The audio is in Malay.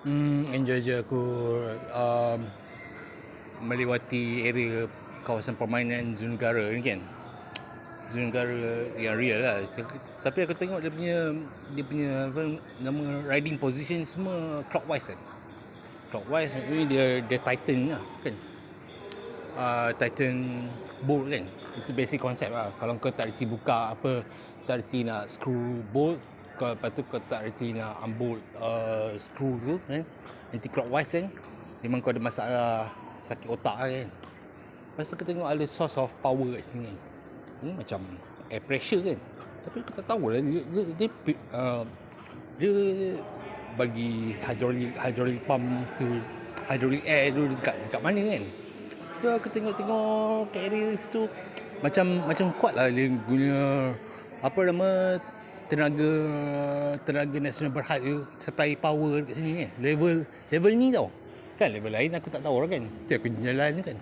Enjoy je aku um, melewati area kawasan permainan Zoo Negara ni kan. Zoo Negara yang real lah. Tapi aku tengok dia punya apa nama, riding position semua clockwise kan. Clockwise ni dia Titan lah kan. Titan bolt kan. Itu basic konsep lah. Kalau kau tak reti buka apa, tak reti nak screw bolt, lepas tu kau tak reti nak unbolt screw tu kan, anti clockwise kan, memang kau ada masalah sakit otak kan. Lepas tu kau tengok ada source of power kat sini kan. Ni macam air pressure kan, tapi aku tak tahu lah dia bagi hydraulic pump tu, hydraulic air tu dekat mana kan. So aku tengok kat area situ macam kuat lah dia guna apa nama, tenaga nasional berhad tu supply power kat sini kan. Level ni tau kan, level lain aku tak tahu lah kan, tu aku jalan tu kan.